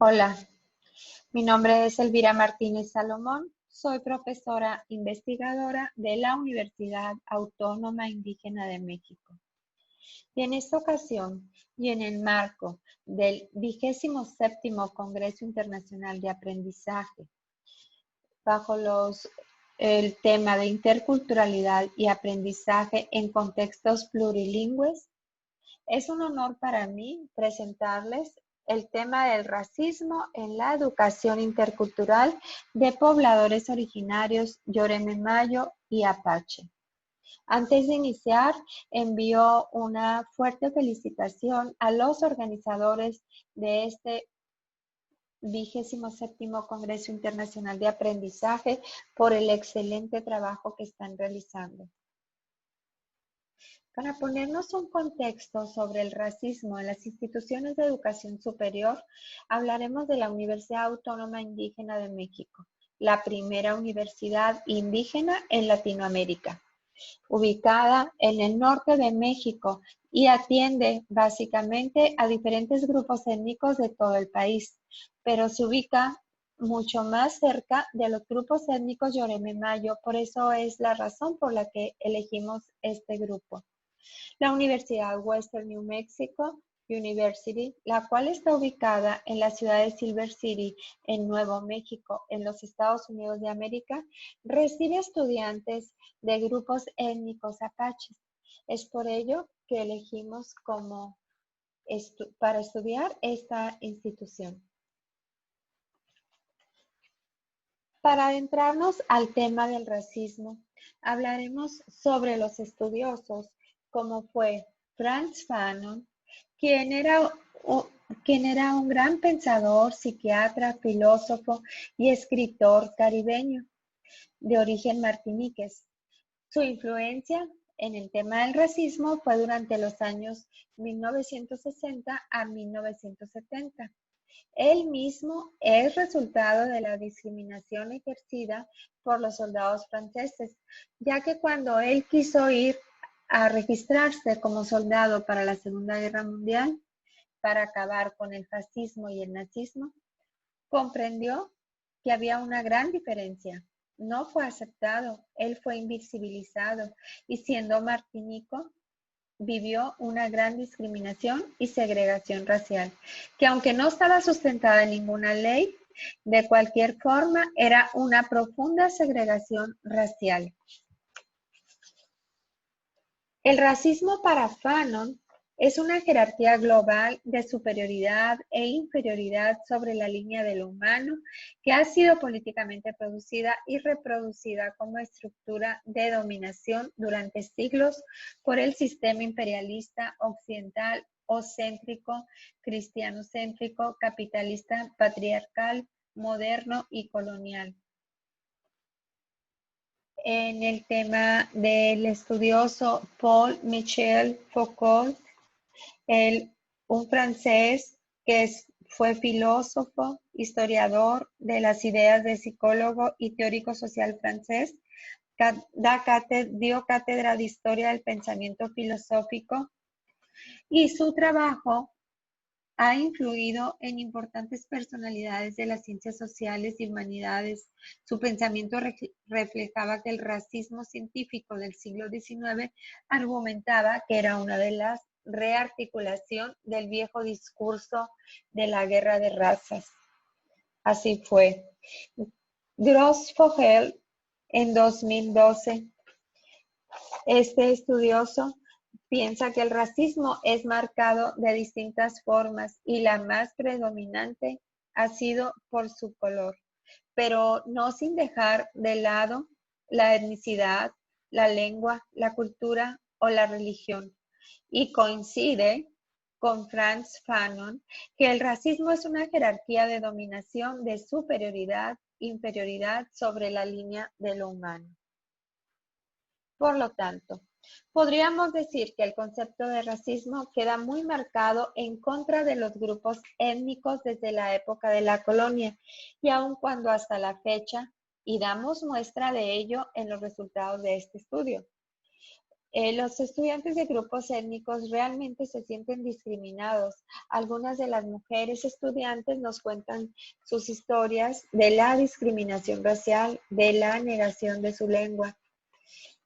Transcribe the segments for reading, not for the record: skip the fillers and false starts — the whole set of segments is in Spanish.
Hola, mi nombre es Elvira Martínez Salomón. Soy profesora investigadora de la Universidad Autónoma Indígena de México. Y en esta ocasión, y en el marco del 27º Congreso Internacional de Aprendizaje, bajo el tema de interculturalidad y aprendizaje en contextos plurilingües, es un honor para mí presentarles el tema del racismo en la educación intercultural de pobladores originarios Yoreme-Mayo y Apache. Antes de iniciar, envío una fuerte felicitación a los organizadores de este 27º Congreso Internacional de Aprendizaje por el excelente trabajo que están realizando. Para ponernos un contexto sobre el racismo en las instituciones de educación superior, hablaremos de la Universidad Autónoma Indígena de México, la primera universidad indígena en Latinoamérica, ubicada en el norte de México y atiende básicamente a diferentes grupos étnicos de todo el país, pero se ubica mucho más cerca de los grupos étnicos Yoreme-Mayo, por eso es la razón por la que elegimos este grupo. La Universidad Western New Mexico University, la cual está ubicada en la ciudad de Silver City, en Nuevo México, en los Estados Unidos de América, recibe estudiantes de grupos étnicos apaches. Es por ello que elegimos para estudiar esta institución. Para adentrarnos al tema del racismo, hablaremos sobre los estudiosos, como fue Frantz Fanon, quien era un gran pensador, psiquiatra, filósofo y escritor caribeño de origen martiniqués. Su influencia en el tema del racismo fue durante los años 1960 a 1970. Él mismo es resultado de la discriminación ejercida por los soldados franceses, ya que cuando él quiso ir a registrarse como soldado para la Segunda Guerra Mundial, para acabar con el fascismo y el nazismo, comprendió que había una gran diferencia. No fue aceptado, él fue invisibilizado y siendo martinico, vivió una gran discriminación y segregación racial, que aunque no estaba sustentada en ninguna ley, de cualquier forma era una profunda segregación racial. El racismo para Fanon es una jerarquía global de superioridad e inferioridad sobre la línea de lo humano que ha sido políticamente producida y reproducida como estructura de dominación durante siglos por el sistema imperialista occidental o céntrico, cristianocéntrico, capitalista, patriarcal, moderno y colonial. En el tema del estudioso Paul-Michel Foucault, un francés que fue filósofo, historiador de las ideas de psicólogo y teórico social francés, dio cátedra de historia del pensamiento filosófico y su trabajo ha influido en importantes personalidades de las ciencias sociales y humanidades. Su pensamiento reflejaba que el racismo científico del siglo XIX argumentaba que era una de las rearticulación del viejo discurso de la guerra de razas. Así fue. Gros-Fogel, en 2012, este estudioso piensa que el racismo es marcado de distintas formas y la más predominante ha sido por su color, pero no sin dejar de lado la etnicidad, la lengua, la cultura o la religión. Y coincide con Frantz Fanon que el racismo es una jerarquía de dominación de superioridad, inferioridad sobre la línea de lo humano. Por lo tanto, podríamos decir que el concepto de racismo queda muy marcado en contra de los grupos étnicos desde la época de la colonia y aun cuando hasta la fecha, y damos muestra de ello en los resultados de este estudio. Los estudiantes de grupos étnicos realmente se sienten discriminados. Algunas de las mujeres estudiantes nos cuentan sus historias de la discriminación racial, de la negación de su lengua.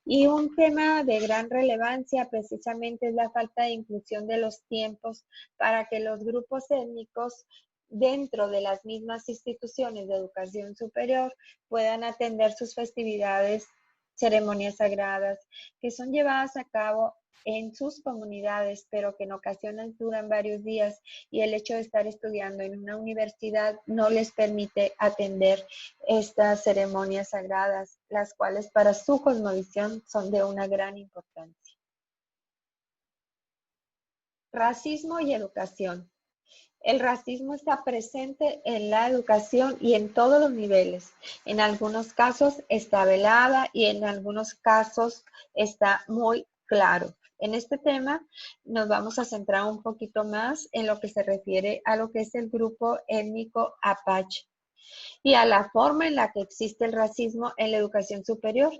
Y un tema de gran relevancia precisamente es la falta de inclusión de los tiempos para que los grupos étnicos dentro de las mismas instituciones de educación superior puedan atender sus festividades, ceremonias sagradas, que son llevadas a cabo en sus comunidades, pero que en ocasiones duran varios días y el hecho de estar estudiando en una universidad no les permite atender estas ceremonias sagradas, las cuales para su cosmovisión son de una gran importancia. Racismo y educación. El racismo está presente en la educación y en todos los niveles. En algunos casos está velada y en algunos casos está muy claro. En este tema nos vamos a centrar un poquito más en lo que se refiere a lo que es el grupo étnico Apache y a la forma en la que existe el racismo en la educación superior,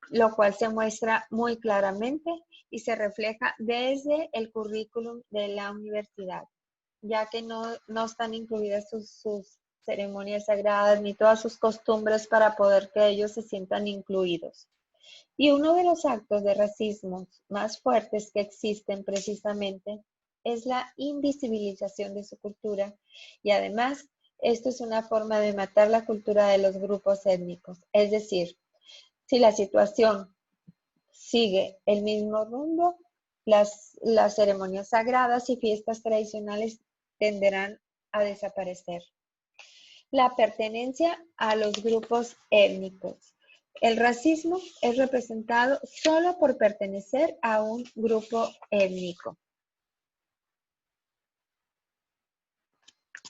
lo cual se muestra muy claramente y se refleja desde el currículum de la universidad, ya que no están incluidas sus ceremonias sagradas ni todas sus costumbres para poder que ellos se sientan incluidos. Y uno de los actos de racismo más fuertes que existen precisamente es la invisibilización de su cultura y además esto es una forma de matar la cultura de los grupos étnicos. Es decir, si la situación sigue el mismo rumbo, las ceremonias sagradas y fiestas tradicionales tenderán a desaparecer. La pertenencia a los grupos étnicos. El racismo es representado solo por pertenecer a un grupo étnico.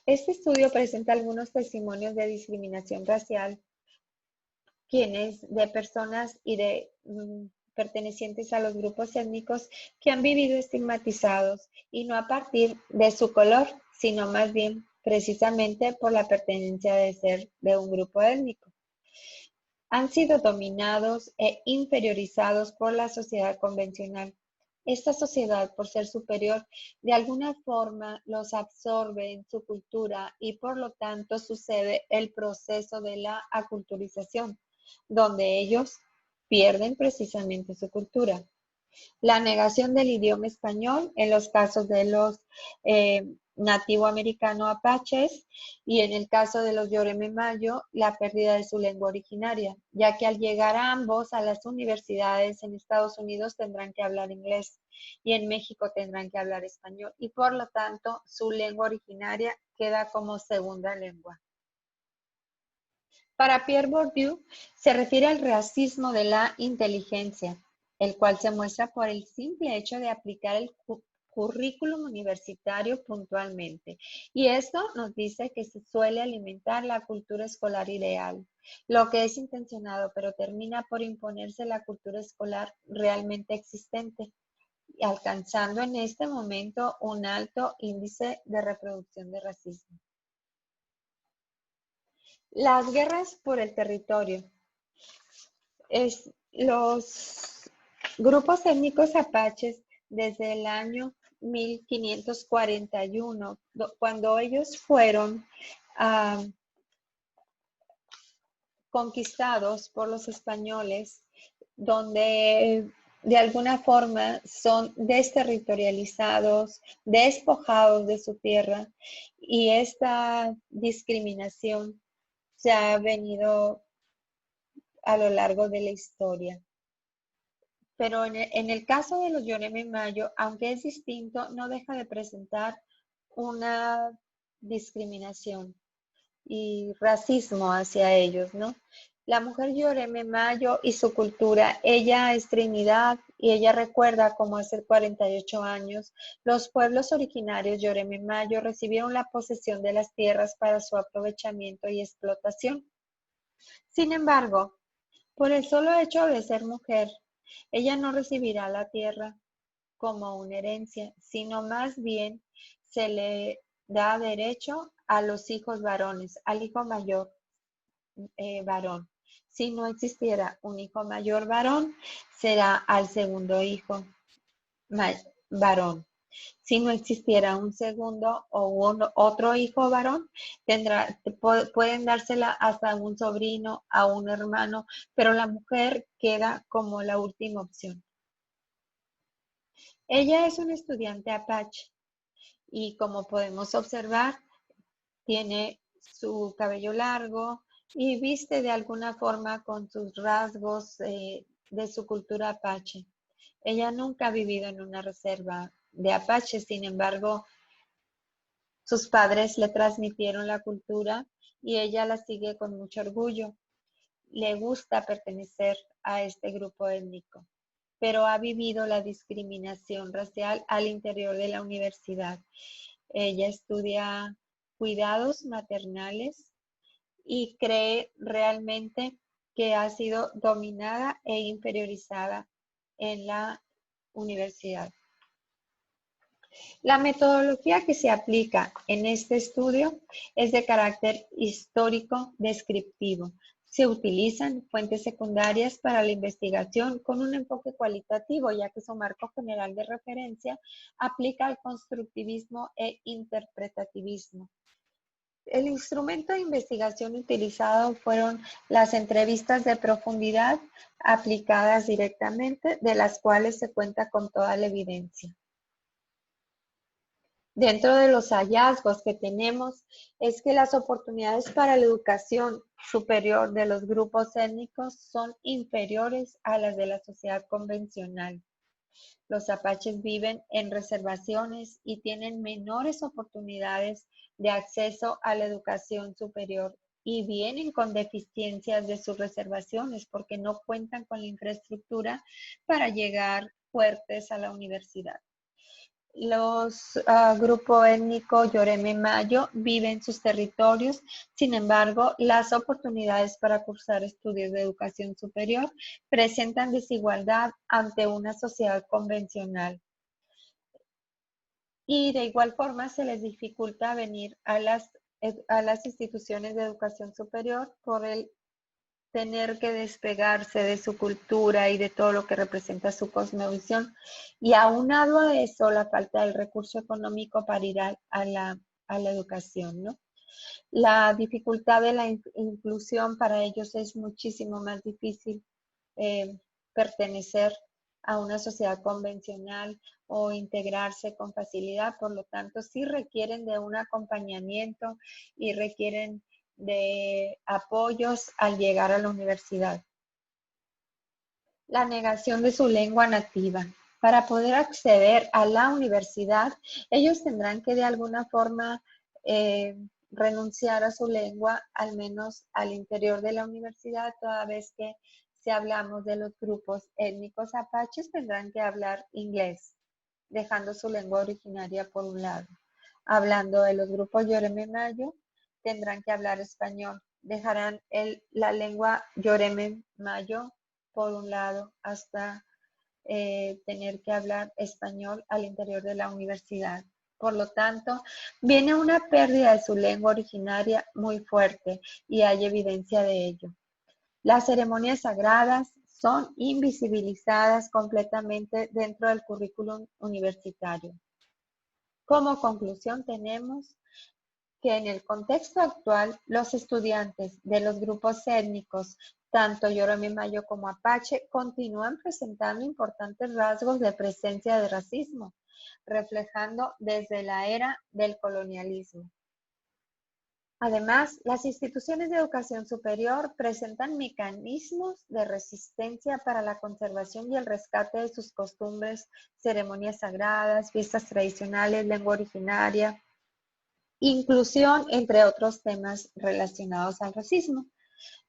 Este estudio presenta algunos testimonios de discriminación racial, quienes de personas y de pertenecientes a los grupos étnicos que han vivido estigmatizados y no a partir de su color, sino más bien precisamente por la pertenencia de ser de un grupo étnico. Han sido dominados e inferiorizados por la sociedad convencional. Esta sociedad, por ser superior, de alguna forma los absorbe en su cultura y por lo tanto sucede el proceso de la aculturización, donde ellos pierden precisamente su cultura. La negación del idioma español en los casos de los nativo-americano apaches y en el caso de los Yoreme Mayo, la pérdida de su lengua originaria, ya que al llegar a ambos a las universidades en Estados Unidos tendrán que hablar inglés y en México tendrán que hablar español y por lo tanto su lengua originaria queda como segunda lengua. Para Pierre Bourdieu se refiere al racismo de la inteligencia, el cual se muestra por el simple hecho de aplicar el currículum universitario puntualmente. Y esto nos dice que se suele alimentar la cultura escolar ideal, lo que es intencionado, pero termina por imponerse la cultura escolar realmente existente, alcanzando en este momento un alto índice de reproducción de racismo. Las guerras por el territorio. Los grupos étnicos apaches desde el año 1541, cuando ellos fueron conquistados por los españoles, donde de alguna forma son desterritorializados, despojados de su tierra y esta discriminación se ha venido a lo largo de la historia. Pero en el caso de los Yoreme Mayo, aunque es distinto, no deja de presentar una discriminación y racismo hacia ellos, ¿no? La mujer Yoreme Mayo y su cultura, ella es Trinidad y ella recuerda cómo hace 48 años los pueblos originarios Yoreme Mayo recibieron la posesión de las tierras para su aprovechamiento y explotación. Sin embargo, por el solo hecho de ser mujer, ella no recibirá la tierra como una herencia, sino más bien se le da derecho a los hijos varones, al hijo mayor varón. Si no existiera un hijo mayor varón, será al segundo hijo varón. Si no existiera un segundo o otro hijo varón, pueden dársela hasta un sobrino, a un hermano, pero la mujer queda como la última opción. Ella es una estudiante apache y, como podemos observar, tiene su cabello largo y viste de alguna forma con sus rasgos de su cultura apache. Ella nunca ha vivido en una reserva de apaches, sin embargo, sus padres le transmitieron la cultura y ella la sigue con mucho orgullo. Le gusta pertenecer a este grupo étnico, pero ha vivido la discriminación racial al interior de la universidad. Ella estudia cuidados maternales y cree realmente que ha sido dominada e inferiorizada en la universidad. La metodología que se aplica en este estudio es de carácter histórico descriptivo. Se utilizan fuentes secundarias para la investigación con un enfoque cualitativo, ya que su marco general de referencia aplica al constructivismo e interpretativismo. El instrumento de investigación utilizado fueron las entrevistas de profundidad aplicadas directamente, de las cuales se cuenta con toda la evidencia. Dentro de los hallazgos que tenemos es que las oportunidades para la educación superior de los grupos étnicos son inferiores a las de la sociedad convencional. Los apaches viven en reservaciones y tienen menores oportunidades de acceso a la educación superior y vienen con deficiencias de sus reservaciones porque no cuentan con la infraestructura para llegar fuertes a la universidad. Los grupo étnico Yoreme Mayo viven en sus territorios, sin embargo, las oportunidades para cursar estudios de educación superior presentan desigualdad ante una sociedad convencional. Y de igual forma se les dificulta venir a las instituciones de educación superior por el tener que despegarse de su cultura y de todo lo que representa su cosmovisión. Y aunado a eso, la falta del recurso económico para ir a la educación, ¿no? La dificultad de la inclusión para ellos es muchísimo más difícil pertenecer a una sociedad convencional o integrarse con facilidad. Por lo tanto, sí requieren de un acompañamiento y requieren de apoyos al llegar a la universidad. La negación de su lengua nativa. Para poder acceder a la universidad, ellos tendrán que de alguna forma renunciar a su lengua, al menos al interior de la universidad, toda vez que si hablamos de los grupos étnicos apaches, tendrán que hablar inglés, dejando su lengua originaria por un lado. Hablando de los grupos Yoreme Mayo, tendrán que hablar español. Dejarán la lengua Yoreme Mayo por un lado hasta tener que hablar español al interior de la universidad. Por lo tanto, viene una pérdida de su lengua originaria muy fuerte y hay evidencia de ello. Las ceremonias sagradas son invisibilizadas completamente dentro del currículum universitario. Como conclusión, tenemos que en el contexto actual, los estudiantes de los grupos étnicos, tanto Yoreme Mayo como Apache, continúan presentando importantes rasgos de presencia de racismo, reflejando desde la era del colonialismo. Además, las instituciones de educación superior presentan mecanismos de resistencia para la conservación y el rescate de sus costumbres, ceremonias sagradas, fiestas tradicionales, lengua originaria, inclusión, entre otros temas relacionados al racismo.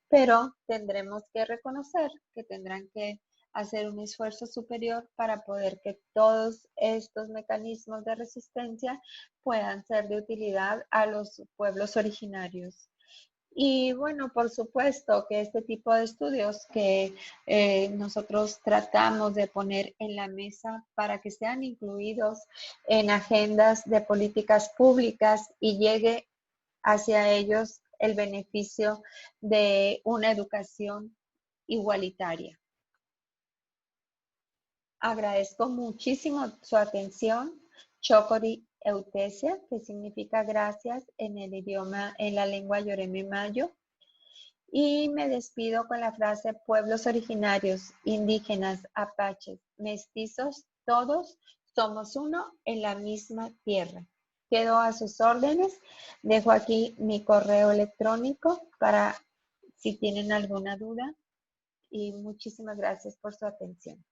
Pero tendremos que reconocer que tendrán que hacer un esfuerzo superior para poder que todos estos mecanismos de resistencia puedan ser de utilidad a los pueblos originarios. Y bueno, por supuesto que este tipo de estudios que nosotros tratamos de poner en la mesa para que sean incluidos en agendas de políticas públicas y llegue hacia ellos el beneficio de una educación igualitaria. Agradezco muchísimo su atención. Chokori Eutesia, que significa gracias en el idioma, en la lengua Yoreme Mayo. Y me despido con la frase: pueblos originarios, indígenas, apaches, mestizos, todos somos uno en la misma tierra. Quedo a sus órdenes. Dejo aquí mi correo electrónico para si tienen alguna duda. Y muchísimas gracias por su atención.